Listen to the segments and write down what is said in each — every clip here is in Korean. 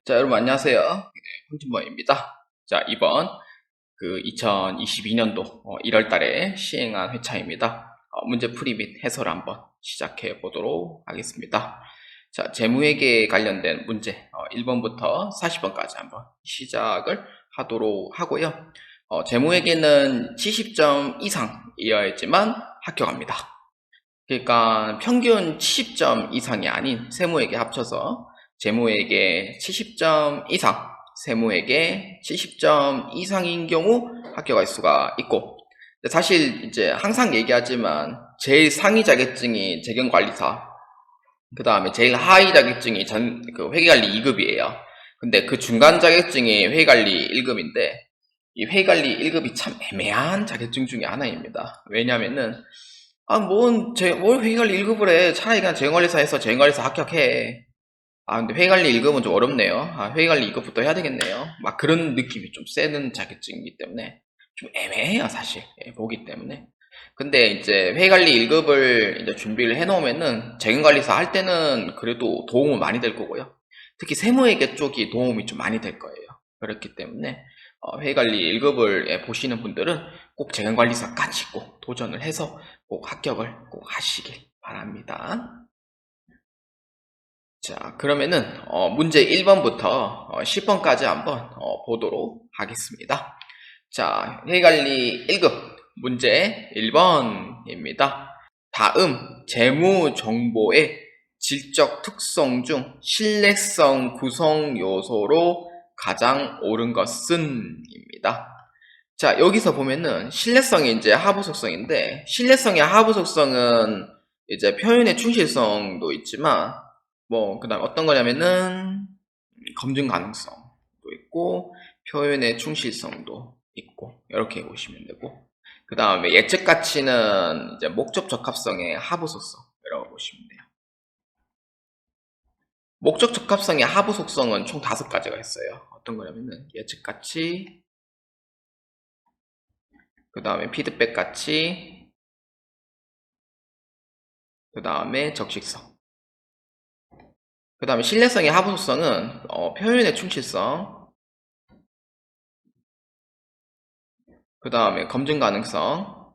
자, 여러분 안녕하세요. 홍진범입니다. 자, 이번 2022년도 1월 달에 시행한 회차입니다. 문제 풀이 및 해설을 한번 시작해 보도록 하겠습니다. 자, 재무회계 관련된 문제 1번부터 40번까지 한번 시작을 하도록 하고요. 재무회계는 70점 이상이어야지만 합격합니다. 그러니까 평균 70점 이상이 아닌 세무회계 합쳐서 재무회계 70점 이상, 세무회계 70점 이상인 경우 합격할 수가 있고, 사실 이제 항상 얘기하지만 제일 상위 자격증이 재경관리사, 그 다음에 제일 하위 자격증이 회계관리 2급이에요. 근데 그 중간 자격증이 회계관리 1급인데 이 회계관리 1급이 참 애매한 자격증 중에 하나입니다. 왜냐면은 뭘 회계관리 1급을 해. 차라리 그냥 재경관리사 해서 재경관리사 합격해. 근데 회계관리 1급은 좀 어렵네요. 회계관리 2급부터 해야 되겠네요. 막 그런 느낌이 좀 세는 자격증이기 때문에 좀 애매해요, 사실. 보기 때문에. 근데 이제 회계관리 1급을 이제 준비를 해놓으면은 재경관리사 할 때는 그래도 도움은 많이 될 거고요. 특히 세무회계 쪽이 도움이 좀 많이 될 거예요. 그렇기 때문에 회계관리 1급을 보시는 분들은 꼭 재경관리사까지 꼭 도전을 해서 꼭 합격을 꼭 하시길 바랍니다. 자, 그러면은 문제 1번부터 10번까지 한번 보도록 하겠습니다. 자, 회계관리 1급 문제 1번입니다. 다음 재무 정보의 질적 특성 중 신뢰성 구성 요소로 가장 옳은 것은 입니다. 자, 여기서 보면은 신뢰성이 이제 하부 속성인데, 신뢰성의 하부 속성은 이제 표현의 충실성도 있지만 그 다음 어떤 거냐면은 검증 가능성도 있고 표현의 충실성도 있고 이렇게 보시면 되고, 그 다음에 예측 가치는 이제 목적 적합성의 하부 속성이라고 보시면 돼요. 목적 적합성의 하부 속성은 총 5가지가 있어요. 어떤 거냐면은 예측 가치, 그 다음에 피드백 가치, 그 다음에 적식성. 그 다음에 신뢰성의 하부 속성은 표현의 충실성, 그 다음에 검증 가능성,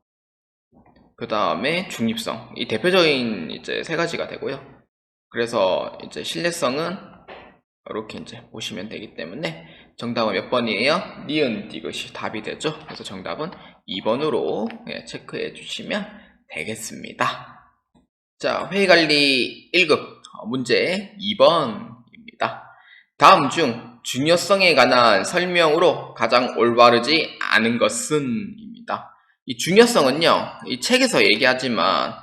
그 다음에 중립성. 이 대표적인 이제 3가지가 되고요. 그래서 이제 신뢰성은 이렇게 이제 보시면 되기 때문에 정답은 몇 번이에요? 니은 디귿이 답이 되죠. 그래서 정답은 2번으로 체크해 주시면 되겠습니다. 자, 회계관리 1급 문제 2번입니다. 다음 중 중요성에 관한 설명으로 가장 올바르지 않은 것은 입니다. 이 중요성은요, 이 책에서 얘기하지만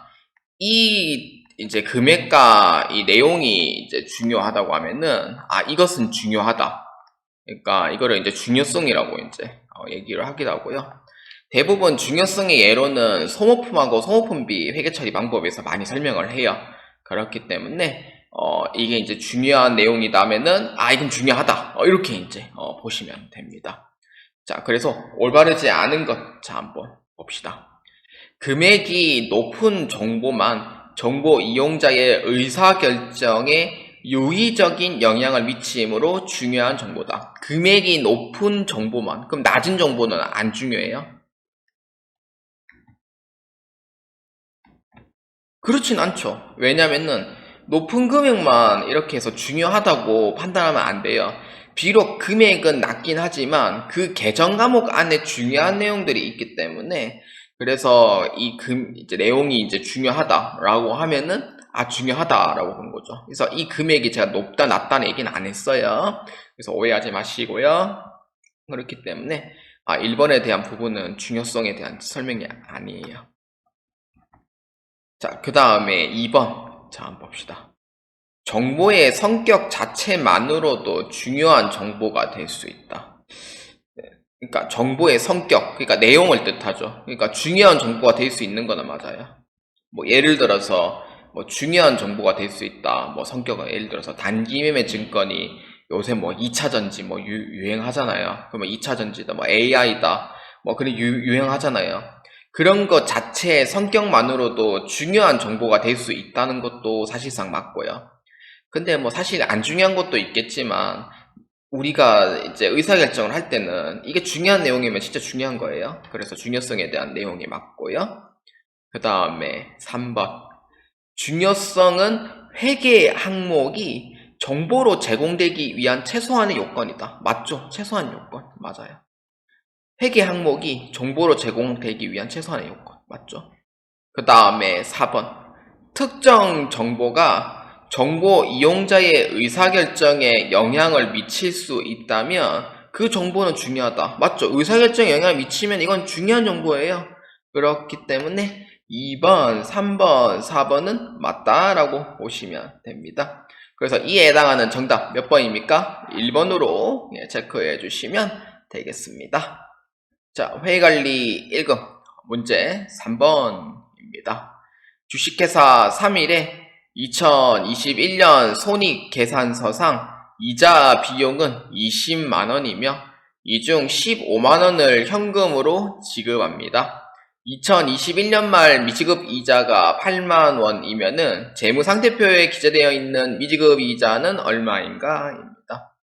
이 이제 금액과 이 내용이 이제 중요하다고 하면은 이것은 중요하다. 그러니까 이거를 이제 중요성이라고 이제 얘기를 하기도 하고요. 대부분 중요성의 예로는 소모품하고 소모품비 회계 처리 방법에서 많이 설명을 해요. 그렇기 때문에 이게 이제 중요한 내용이다면은 이건 중요하다. 이렇게 이제 보시면 됩니다. 자, 그래서 올바르지 않은 것, 자, 한번 봅시다. 금액이 높은 정보만 정보 이용자의 의사결정에 유의적인 영향을 미치므로 중요한 정보다. 금액이 높은 정보만. 그럼 낮은 정보는 안 중요해요? 그렇진 않죠. 왜냐면은 높은 금액만 이렇게 해서 중요하다고 판단하면 안 돼요. 비록 금액은 낮긴 하지만 그 계정 과목 안에 중요한 내용들이 있기 때문에, 그래서 이제 내용이 이제 중요하다라고 하면은 중요하다라고 보는 거죠. 그래서 이 금액이 제가 높다 낮다는 얘기는 안 했어요. 그래서 오해하지 마시고요. 그렇기 때문에 1번에 대한 부분은 중요성에 대한 설명이 아니에요. 자, 그 다음에 2번. 자, 한번 봅시다. 정보의 성격 자체만으로도 중요한 정보가 될 수 있다. 그러니까 정보의 성격, 그러니까 내용을 뜻하죠. 그러니까 중요한 정보가 될 수 있는 거는 맞아요. 예를 들어서 중요한 정보가 될 수 있다. 성격은 예를 들어서 단기 매매 증권이 요새 2차전지 유행하잖아요. 그러면 2차전지다, AI다, 그런 유행하잖아요. 그런 것 자체의 성격만으로도 중요한 정보가 될 수 있다는 것도 사실상 맞고요. 근데 사실 안 중요한 것도 있겠지만 우리가 이제 의사결정을 할 때는 이게 중요한 내용이면 진짜 중요한 거예요. 그래서 중요성에 대한 내용이 맞고요. 그 다음에 3번. 중요성은 회계 항목이 정보로 제공되기 위한 최소한의 요건이다. 맞죠? 최소한 요건. 맞아요. 회계 항목이 정보로 제공되기 위한 최소한의 요건. 맞죠? 그 다음에 4번. 특정 정보가 정보 이용자의 의사결정에 영향을 미칠 수 있다면 그 정보는 중요하다. 맞죠? 의사결정에 영향을 미치면 이건 중요한 정보예요. 그렇기 때문에 2번, 3번, 4번은 맞다라고 보시면 됩니다. 그래서 이에 해당하는 정답 몇 번입니까? 1번으로 체크해 주시면 되겠습니다. 자, 회의관리 1급 문제 3번입니다. 주식회사 3일에 2021년 손익계산서상 이자 비용은 20만원이며 이 중 15만원을 현금으로 지급합니다. 2021년 말 미지급 이자가 8만원이면은 재무상태표에 기재되어 있는 미지급 이자는 얼마인가? 입니다.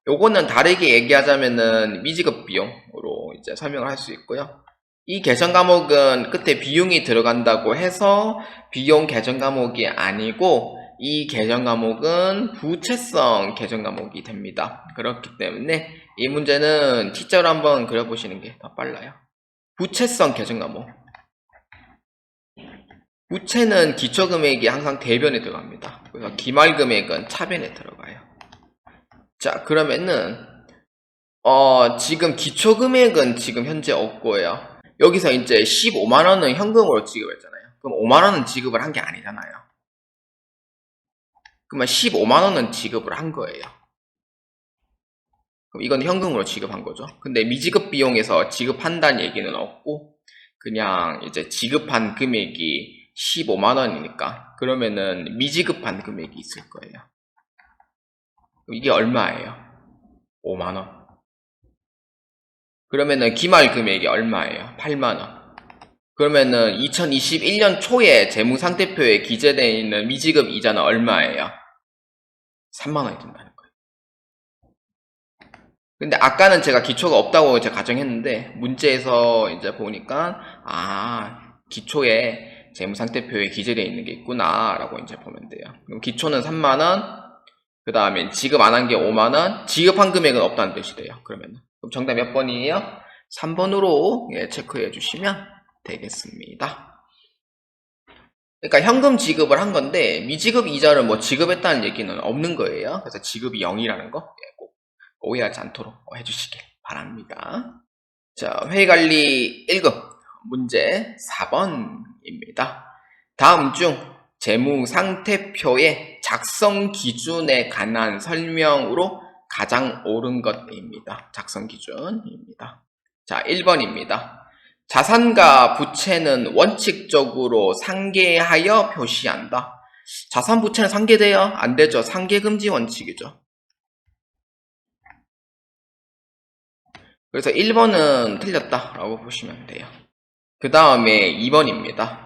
요거는 다르게 얘기하자면은 미지급 비용으로 이제 설명을 할 수 있고요. 이 계정 과목은 끝에 비용이 들어간다고 해서 비용 계정 과목이 아니고 이 계정 과목은 부채성 계정 과목이 됩니다. 그렇기 때문에 이 문제는 T자로 한번 그려보시는 게 더 빨라요. 부채성 계정 과목. 부채는 기초금액이 항상 대변에 들어갑니다. 그래서 기말금액은 차변에 들어가요. 자, 그러면은 지금 기초금액은 지금 현재 없고요. 여기서 이제 15만원은 현금으로 지급했잖아요. 그럼 5만원은 지급을 한 게 아니잖아요. 그러면 15만원은 지급을 한 거예요. 그럼 이건 현금으로 지급한 거죠. 근데 미지급 비용에서 지급한다는 얘기는 없고 그냥 이제 지급한 금액이 15만원이니까 그러면은 미지급한 금액이 있을 거예요. 이게 얼마예요? 5만원. 그러면은 기말 금액이 얼마예요? 8만원. 그러면은 2021년 초에 재무상태표에 기재되어 있는 미지급 이자는 얼마예요? 3만원이 된다는 거예요. 근데 아까는 제가 기초가 없다고 제가 가정했는데 문제에서 이제 보니까 기초에 재무상태표에 기재되어 있는 게 있구나 라고 이제 보면 돼요. 그럼 기초는 3만원, 그 다음에 지급 안 한 게 5만원, 지급한 금액은 없다는 뜻이 돼요. 그러면 그럼 정답 몇 번이에요? 3번으로 체크해 주시면 되겠습니다. 그러니까 현금 지급을 한 건데 미지급 이자를 뭐 지급했다는 얘기는 없는 거예요. 그래서 지급이 0이라는 거 꼭 오해하지 않도록 해주시길 바랍니다. 자, 회의관리 1급 문제 4번입니다. 다음 중 재무상태표의 작성 기준에 관한 설명으로 가장 옳은 것입니다. 작성 기준입니다. 자, 1번입니다. 자산과 부채는 원칙적으로 상계하여 표시한다. 자산 부채는 상계돼요? 안 되죠. 상계금지 원칙이죠. 그래서 1번은 틀렸다라고 보시면 돼요. 그 다음에 2번입니다.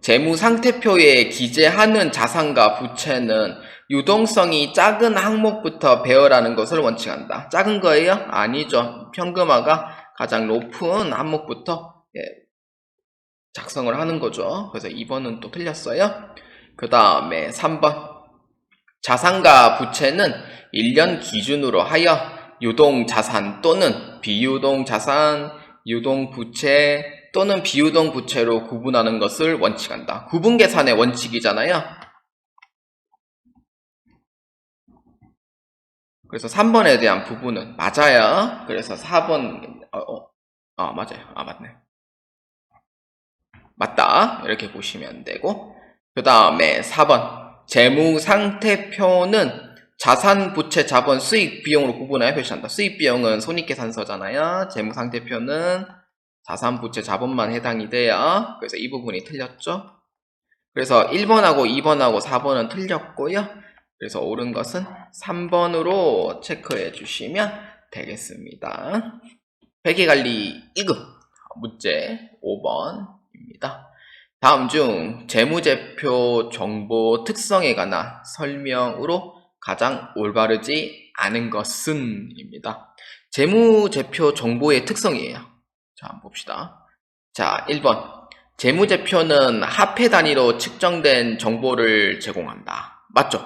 재무상태표에 기재하는 자산과 부채는 유동성이 작은 항목부터 배열하는 것을 원칙한다. 작은 거예요? 아니죠. 현금화가 가장 높은 항목부터 작성을 하는 거죠. 그래서 2번은 또 틀렸어요. 그 다음에 3번. 자산과 부채는 1년 기준으로 하여 유동자산 또는 비유동자산, 유동부채 또는 비유동부채로 구분하는 것을 원칙한다. 구분계산의 원칙이잖아요. 그래서 3번에 대한 부분은 맞아요. 그래서 4번 맞아요. 맞네. 맞다. 이렇게 보시면 되고 그 다음에 4번 재무상태표는 자산, 부채, 자본, 수익, 비용으로 구분하여 표시한다. 수익, 비용은 손익계산서잖아요. 재무상태표는 자산, 부채, 자본만 해당이 돼요. 그래서 이 부분이 틀렸죠. 그래서 1번하고 2번하고 4번은 틀렸고요. 그래서 옳은 것은 3번으로 체크해 주시면 되겠습니다. 회계관리 1급 문제 5번입니다. 다음 중 재무제표 정보 특성에 관한 설명으로 가장 올바르지 않은 것은 입니다. 재무제표 정보의 특성이에요. 자, 한번 봅시다. 자, 1번. 재무제표는 화폐 단위로 측정된 정보를 제공한다. 맞죠?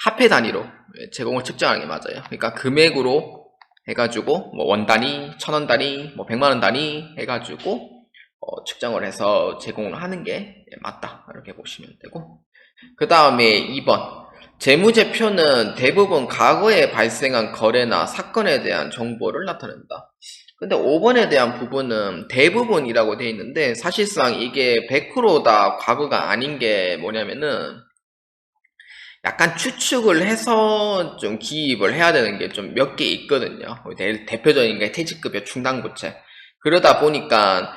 화폐 단위로 제공을 측정하는 게 맞아요. 그러니까 금액으로 해가지고 뭐 원 단위, 1,000원 단위, 뭐 100만원 단위 해가지고 측정을 해서 제공을 하는 게 맞다. 이렇게 보시면 되고, 그 다음에 2번. 재무제표는 대부분 과거에 발생한 거래나 사건에 대한 정보를 나타낸다. 근데 5번에 대한 부분은 대부분이라고 되어 있는데, 사실상 이게 100%다 과거가 아닌 게 뭐냐면은 약간 추측을 해서 좀 기입을 해야 되는 게 좀 몇 개 있거든요. 대표적인 게 퇴직급여 충당부채. 그러다 보니까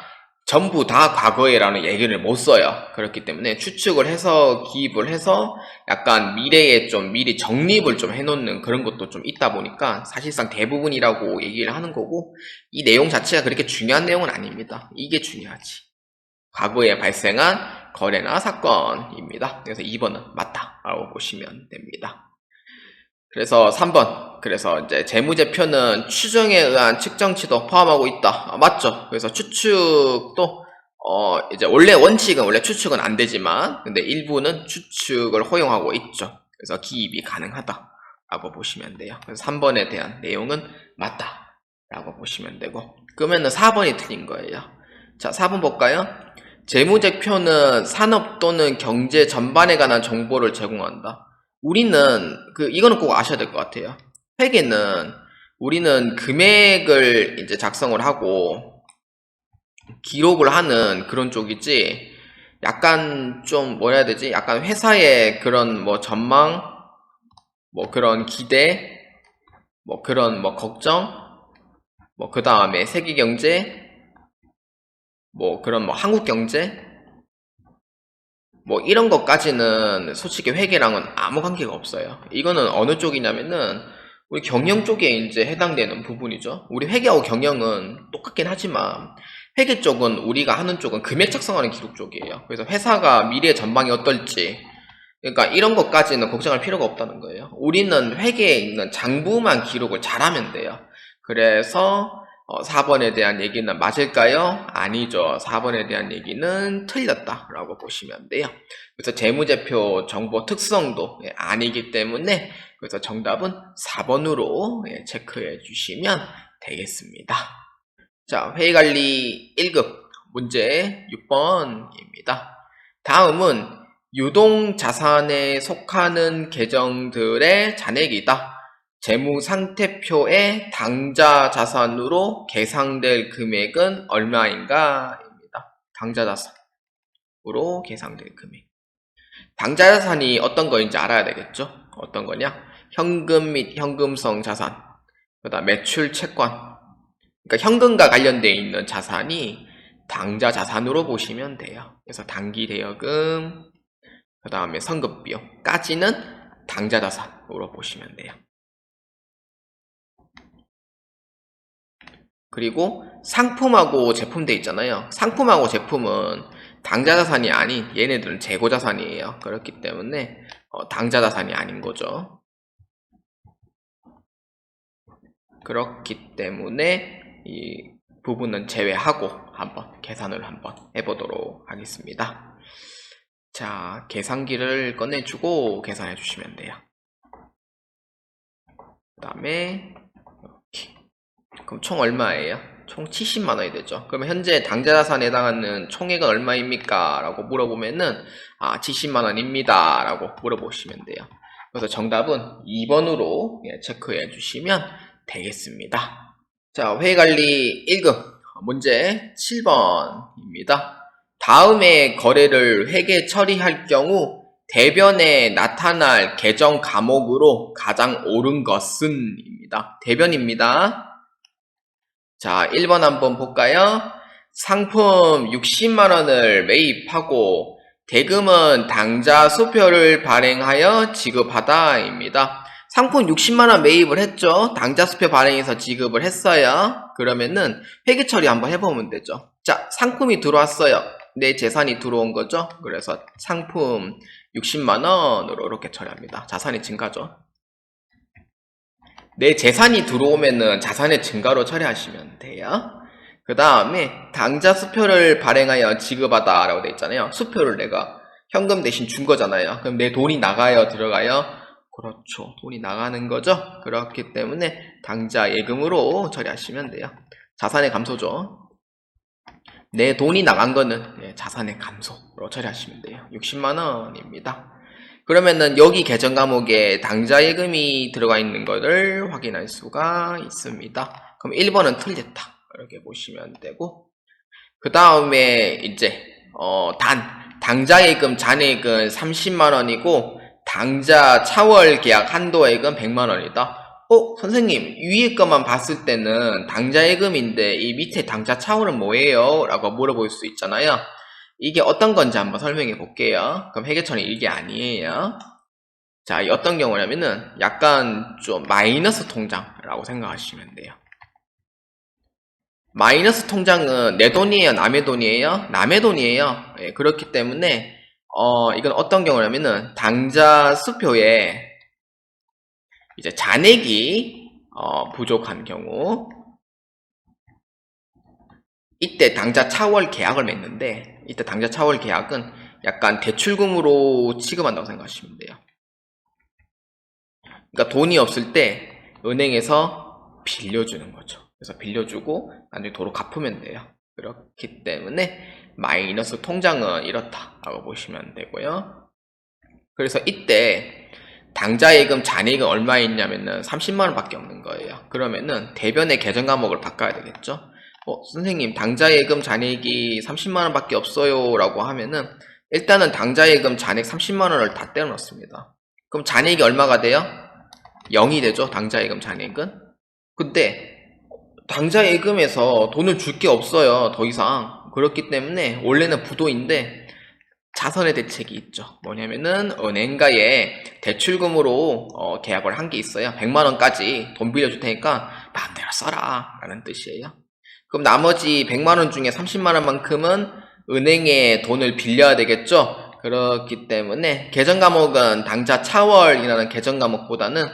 전부 다 과거에라는 얘기를 못 써요. 그렇기 때문에 추측을 해서 기입을 해서 약간 미래에 좀 미리 정립을 좀 해놓는 그런 것도 좀 있다 보니까 사실상 대부분이라고 얘기를 하는 거고, 이 내용 자체가 그렇게 중요한 내용은 아닙니다. 이게 중요하지. 과거에 발생한 거래나 사건입니다. 그래서 2번은 맞다라고 보시면 됩니다. 그래서 3번. 그래서 이제 재무제표는 추정에 의한 측정치도 포함하고 있다. 맞죠? 그래서 추측도 이제 원래 추측은 안 되지만 근데 일부는 추측을 허용하고 있죠. 그래서 기입이 가능하다라고 보시면 돼요. 그래서 3번에 대한 내용은 맞다라고 보시면 되고, 그러면은 4번이 틀린 거예요. 자, 4번 볼까요? 재무제표는 산업 또는 경제 전반에 관한 정보를 제공한다. 우리는 이거는 꼭 아셔야 될 것 같아요. 회계는 우리는 금액을 이제 작성을 하고 기록을 하는 그런 쪽이지, 약간 좀 뭐라 해야 되지? 약간 회사의 그런 뭐 전망, 뭐 그런 기대, 뭐 그런 뭐 걱정, 뭐 그 다음에 세계 경제, 뭐 그런 뭐 한국 경제, 뭐 이런 것까지는 솔직히 회계랑은 아무 관계가 없어요. 이거는 어느 쪽이냐면은 우리 경영 쪽에 이제 해당되는 부분이죠. 우리 회계하고 경영은 똑같긴 하지만 회계 쪽은 우리가 하는 쪽은 금액 작성하는 기록 쪽이에요. 그래서 회사가 미래 전망이 어떨지, 그러니까 이런 것까지는 걱정할 필요가 없다는 거예요. 우리는 회계에 있는 장부만 기록을 잘하면 돼요. 그래서 4번에 대한 얘기는 맞을까요? 아니죠. 4번에 대한 얘기는 틀렸다라고 보시면 돼요. 그래서 재무제표 정보 특성도 아니기 때문에, 그래서 정답은 4번으로 체크해 주시면 되겠습니다. 자, 회의관리 1급 문제 6번입니다. 다음은 유동자산에 속하는 계정들의 잔액이다. 재무상태표의 당자자산으로 계상될 금액은 얼마인가? 입니다. 당자자산으로 계상될 금액. 당자자산이 어떤 거인지 알아야 되겠죠? 어떤 거냐? 현금 및 현금성 자산, 그다음 매출 채권. 그러니까 현금과 관련되어 있는 자산이 당자자산으로 보시면 돼요. 그래서 단기대여금, 그 다음에 성급비용까지는 당자자산으로 보시면 돼요. 그리고 상품하고 제품돼 있잖아요. 상품하고 제품은 당자자산이 아닌 얘네들은 재고자산이에요. 그렇기 때문에 당자자산이 아닌 거죠. 그렇기 때문에 이 부분은 제외하고 한번 계산을 한번 해보도록 하겠습니다. 자, 계산기를 꺼내주고 계산해 주시면 돼요. 그 다음에 이렇게. 그럼 총 얼마예요? 총 70만원이 되죠. 그러면 현재 당자자산에 해당하는 총액은 얼마입니까? 라고 물어보면은 70만원입니다 라고 물어보시면 돼요. 그래서 정답은 2번으로 체크해 주시면 되겠습니다. 자, 회의관리 1급 문제 7번입니다. 다음의 거래를 회계 처리할 경우 대변에 나타날 계정 과목으로 가장 옳은 것은 입니다. 대변입니다. 자, 1번 한번 볼까요? 상품 60만원을 매입하고 대금은 당자 수표를 발행하여 지급하다 입니다. 상품 60만원 매입을 했죠. 당자 수표 발행해서 지급을 했어요. 그러면은 회계 처리 한번 해보면 되죠. 자, 상품이 들어왔어요. 내 재산이 들어온 거죠. 그래서 상품 60만원으로 이렇게 처리합니다. 자산이 증가죠. 내 재산이 들어오면은 자산의 증가로 처리하시면 돼요. 그 다음에 당좌 수표를 발행하여 지급하다 라고 되어 있잖아요. 수표를 내가 현금 대신 준 거잖아요. 그럼 내 돈이 나가요, 들어가요? 그렇죠. 돈이 나가는 거죠. 그렇기 때문에 당좌 예금으로 처리하시면 돼요. 자산의 감소죠. 내 돈이 나간 거는 자산의 감소로 처리하시면 돼요. 60만원입니다. 그러면은 여기 계정 과목에 당좌 예금이 들어가 있는 것을 확인할 수가 있습니다. 그럼 1번은 틀렸다. 이렇게 보시면 되고, 그 다음에 이제 당좌 예금 잔액은 30만원이고 당좌 차월 계약 한도액은 100만원이다. 선생님, 위에 것만 봤을 때는 당좌 예금인데 이 밑에 당좌 차월은 뭐예요? 라고 물어볼 수 있잖아요. 이게 어떤 건지 한번 설명해 볼게요. 그럼 회계처는 이게 아니에요. 자, 어떤 경우냐면은 약간 좀 마이너스 통장이라고 생각하시면 돼요. 마이너스 통장은 내 돈이에요? 남의 돈이에요? 남의 돈이에요. 그렇기 때문에 이건 어떤 경우냐면은 당좌 수표에 이제 잔액이 부족한 경우, 이때 당좌 차월 계약을 맺는데, 이때 당좌 차월 계약은 약간 대출금으로 취급한다고 생각하시면 돼요. 그러니까 돈이 없을 때 은행에서 빌려주는 거죠. 그래서 빌려주고 나중에 도로 갚으면 돼요. 그렇기 때문에 마이너스 통장은 이렇다라고 보시면 되고요. 그래서 이때 당좌 예금 잔액은 얼마 있냐면은 30만원 밖에 없는 거예요. 그러면은 대변의 계정 과목을 바꿔야 되겠죠. 선생님, 당좌 예금 잔액이 30만원 밖에 없어요 라고 하면은 일단은 당좌 예금 잔액 30만원을 다 떼어 넣습니다. 그럼 잔액이 얼마가 돼요? 0이 되죠, 당좌 예금 잔액은. 근데 당좌 예금에서 돈을 줄 게 없어요, 더 이상. 그렇기 때문에 원래는 부도인데 자선의 대책이 있죠. 뭐냐면은 은행가에 대출금으로 계약을 한 게 있어요. 100만원까지 돈 빌려줄 테니까 마음대로 써라 라는 뜻이에요. 그럼 나머지 100만원 중에 30만원만큼은 은행에 돈을 빌려야 되겠죠. 그렇기 때문에 계정 과목은 당좌 차월이라는 계정 과목보다는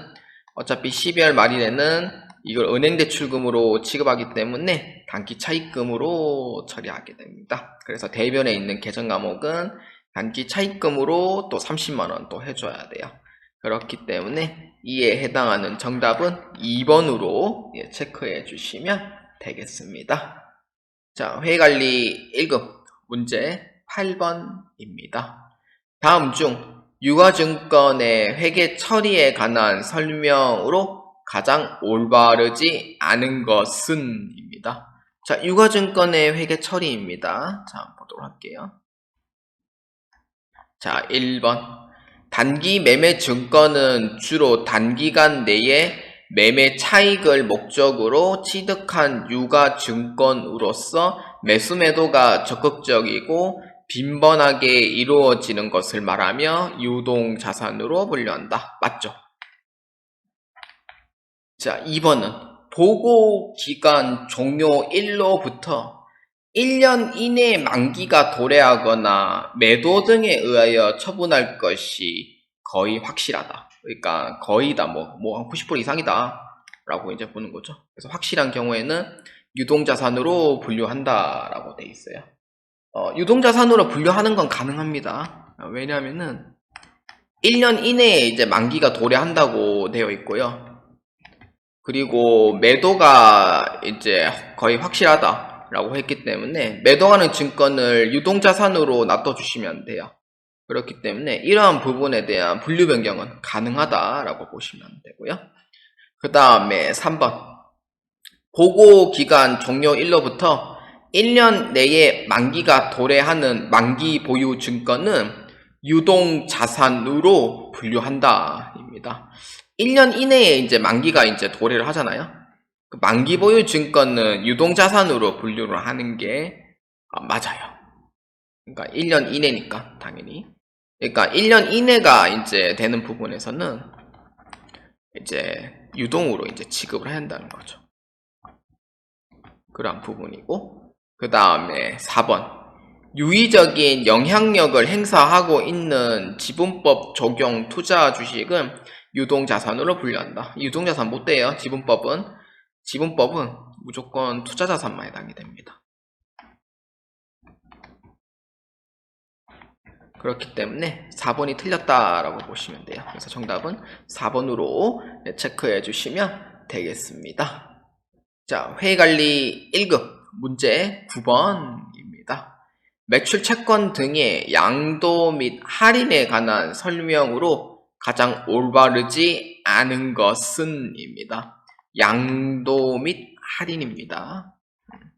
어차피 12월 말일에는 이걸 은행 대출금으로 취급하기 때문에 단기 차입금으로 처리하게 됩니다. 그래서 대변에 있는 계정 과목은 단기 차입금으로 또 30만원 또 해줘야 돼요. 그렇기 때문에 이에 해당하는 정답은 2번으로 체크해 주시면 되겠습니다. 자, 회계관리 1급 문제 8번입니다. 다음 중 유가증권의 회계 처리에 관한 설명으로 가장 올바르지 않은 것은 입니다. 자, 유가증권의 회계 처리입니다. 자, 보도록 할게요. 자, 1번. 단기 매매 증권은 주로 단기간 내에 매매 차익을 목적으로 취득한 유가증권으로서 매수 매도가 적극적이고 빈번하게 이루어지는 것을 말하며 유동자산으로 분류한다. 맞죠? 자, 2번은 보고기간 종료 일로부터 1년 이내에 만기가 도래하거나 매도 등에 의하여 처분할 것이 거의 확실하다. 그러니까 거의다, 뭐 90% 이상이다 라고 이제 보는 거죠. 그래서 확실한 경우에는 유동자산으로 분류한다 라고 돼 있어요. 유동자산으로 분류하는 건 가능합니다. 왜냐하면은 1년 이내에 이제 만기가 도래한다고 되어 있고요. 그리고 매도가 이제 거의 확실하다라고 했기 때문에 매도하는 증권을 유동자산으로 놔둬주시면 돼요. 그렇기 때문에 이러한 부분에 대한 분류 변경은 가능하다라고 보시면 되고요. 그 다음에 3번. 보고기간 종료일로부터 1년 내에 만기가 도래하는 만기 보유 증권은 유동자산으로 분류한다 입니다. 1년 이내에 이제 만기가 이제 도래를 하잖아요. 그 만기 보유 증권은 유동자산으로 분류를 하는 게 맞아요. 그러니까 1년 이내니까 당연히. 그러니까 1년 이내가 이제 되는 부분에서는 이제 유동으로 이제 취급을 해야 한다는 거죠. 그런 부분이고, 그 다음에 4번. 유의적인 영향력을 행사하고 있는 지분법 적용 투자 주식은 유동자산으로 분류한다. 유동자산 못 돼요. 지분법은 무조건 투자자산만 해당이 됩니다. 그렇기 때문에 4번이 틀렸다라고 보시면 돼요. 그래서 정답은 4번으로 체크해 주시면 되겠습니다. 자, 회의관리 1급 문제 9번입니다. 매출 채권 등의 양도 및 할인에 관한 설명으로 가장 올바르지 않은 것은 입니다. 양도 및 할인입니다.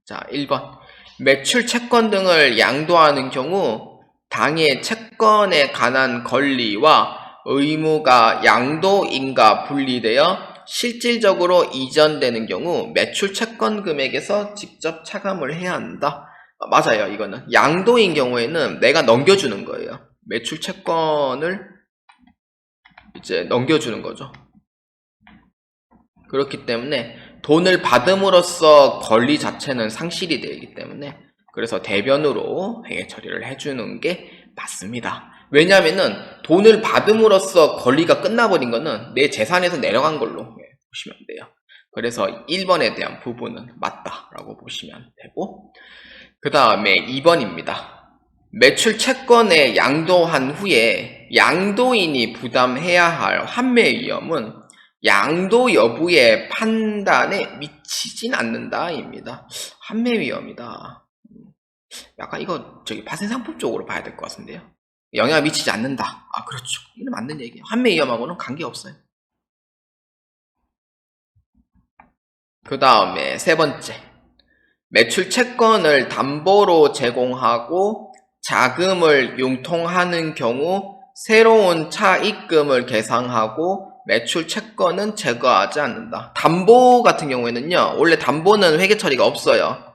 자, 1번. 매출 채권 등을 양도하는 경우 당의 채권에 관한 권리와 의무가 양도인과 분리되어 실질적으로 이전되는 경우 매출 채권 금액에서 직접 차감을 해야 한다. 맞아요. 이거는 양도인 경우에는 내가 넘겨주는 거예요. 매출 채권을 이제 넘겨주는 거죠. 그렇기 때문에 돈을 받음으로써 권리 자체는 상실이 되기 때문에 그래서 대변으로 회계 처리를 해주는 게 맞습니다. 왜냐하면은 돈을 받음으로써 권리가 끝나버린 거는 내 재산에서 내려간 걸로 보시면 돼요. 그래서 1번에 대한 부분은 맞다라고 보시면 되고, 그 다음에 2번입니다. 매출 채권에 양도한 후에 양도인이 부담해야 할 환매 위험은 양도 여부의 판단에 미치진 않는다입니다. 환매 위험이다. 약간 이거 파생상품 쪽으로 봐야 될 것 같은데요. 영향을 미치지 않는다. 아, 그렇죠. 이건 맞는 얘기예요. 환매 위험하고는 관계없어요. 그 다음에 세 번째. 매출 채권을 담보로 제공하고 자금을 융통하는 경우 새로운 차입금을 계상하고 매출 채권은 제거하지 않는다. 담보 같은 경우에는요, 원래 담보는 회계 처리가 없어요.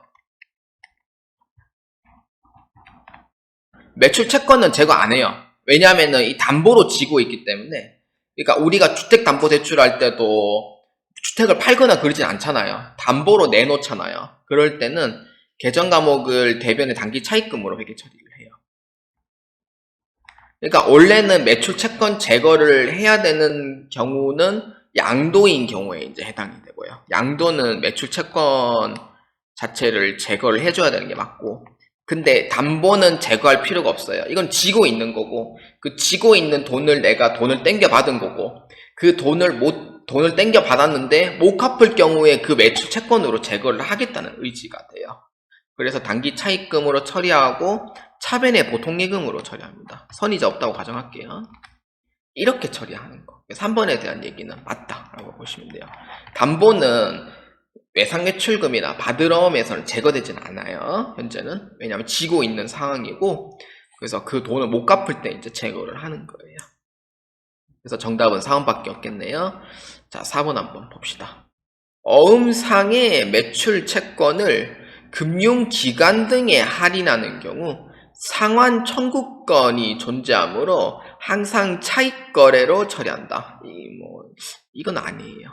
매출 채권은 제거 안 해요. 왜냐하면 이 담보로 지고 있기 때문에. 그러니까 우리가 주택담보대출할 때도 주택을 팔거나 그러진 않잖아요. 담보로 내놓잖아요. 그럴 때는 계정과목을 대변의 단기 차입금으로 회계 처리를 해요. 그러니까 원래는 매출 채권 제거를 해야 되는 경우는 양도인 경우에 이제 해당이 되고요. 양도는 매출 채권 자체를 제거를 해줘야 되는 게 맞고, 근데 담보는 제거할 필요가 없어요. 이건 지고 있는 거고, 그 지고 있는 돈을 내가 돈을 땡겨 받은 거고, 그 돈을 땡겨 받았는데 못 갚을 경우에 그 매출 채권으로 제거를 하겠다는 의지가 돼요. 그래서 단기 차입금으로 처리하고 차변의 보통예금으로 처리합니다. 선이자 없다고 가정할게요. 이렇게 처리하는 거. 3번에 대한 얘기는 맞다라고 보시면 돼요. 담보는 외상매출금이나 바드럼에서는 제거되진 않아요. 현재는. 왜냐하면 지고 있는 상황이고, 그래서 그 돈을 못 갚을 때 이제 제거를 하는 거예요. 그래서 정답은 4번밖에 없겠네요. 자, 4번 한번 봅시다. 어음상의 매출 채권을 금융기관 등에 할인하는 경우 상환 청구권이 존재하므로 항상 차익거래로 처리한다. 이건 아니에요.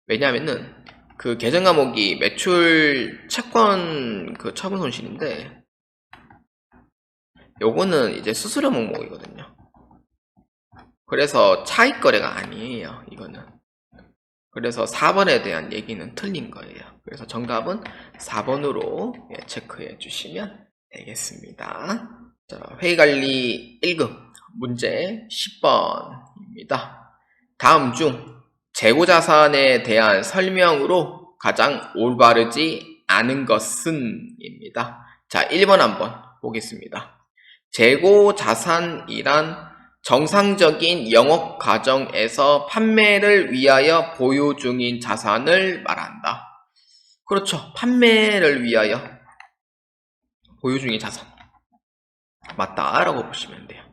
왜냐하면은 그 계정과목이 매출 채권 그 처분 손실인데, 요거는 이제 수수료 목록이거든요. 그래서 차익거래가 아니에요, 이거는. 그래서 4번에 대한 얘기는 틀린 거예요. 그래서 정답은 4번으로 체크해 주시면 되겠습니다. 자, 회의관리 1급 문제 10번입니다. 다음 중 재고자산에 대한 설명으로 가장 올바르지 않은 것은 입니다. 자, 1번 한번 보겠습니다. 재고자산이란 정상적인 영업 과정에서 판매를 위하여 보유 중인 자산을 말한다. 그렇죠. 판매를 위하여 보유 중인 자산. 맞다라고 보시면 돼요.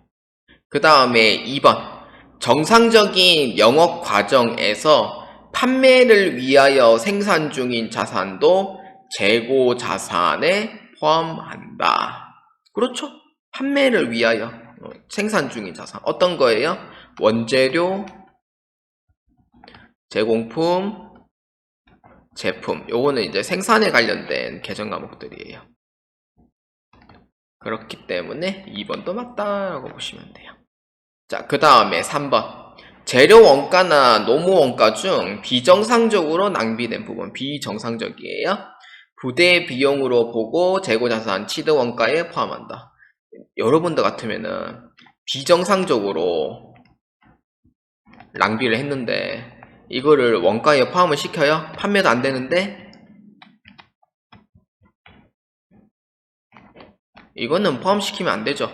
그 다음에 2번. 정상적인 영업 과정에서 판매를 위하여 생산 중인 자산도 재고 자산에 포함한다. 그렇죠. 판매를 위하여 생산 중인 자산. 어떤 거예요? 원재료, 제공품, 제품. 요거는 이제 생산에 관련된 계정 과목들이에요. 그렇기 때문에 2번도 맞다라고 보시면 돼요. 자, 그 다음에 3번. 재료 원가나 노무 원가 중 비정상적으로 낭비된 부분, 비정상적이에요. 부대 비용으로 보고 재고자산 취득 원가에 포함한다. 여러분들 같으면은 비정상적으로 낭비를 했는데 이거를 원가에 포함을 시켜요? 판매도 안 되는데 이거는 포함시키면 안 되죠.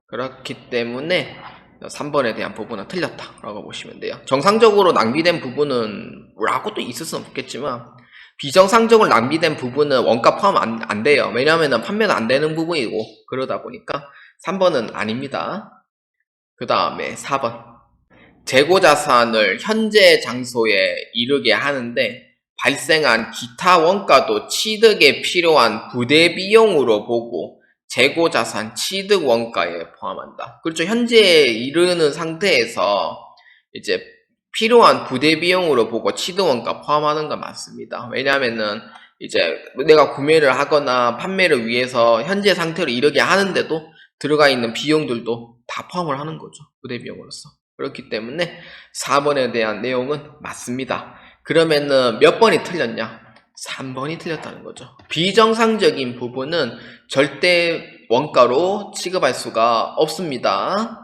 그렇기 때문에 3번에 대한 부분은 틀렸다 라고 보시면 돼요. 정상적으로 낭비된 부분은 라고 또 있을 수는 없겠지만 비정상적으로 낭비된 부분은 원가 포함 안 돼요. 왜냐하면 판매가 안 되는 부분이고 그러다 보니까 3번은 아닙니다. 그 다음에 4번 재고자산을 현재 장소에 이르게 하는데 발생한 기타 원가도 취득에 필요한 부대 비용으로 보고 재고자산 취득 원가에 포함한다. 그렇죠. 현재에 이르는 상태에서 이제 필요한 부대 비용으로 보고 취득 원가 포함하는 건 맞습니다. 왜냐하면은 이제 내가 구매를 하거나 판매를 위해서 현재 상태로 이르게 하는데도 들어가 있는 비용들도 다 포함을 하는 거죠. 부대 비용으로서. 그렇기 때문에 4번에 대한 내용은 맞습니다. 그러면은 몇 번이 틀렸냐? 3번이 틀렸다는 거죠. 비정상적인 부분은 절대 원가로 취급할 수가 없습니다.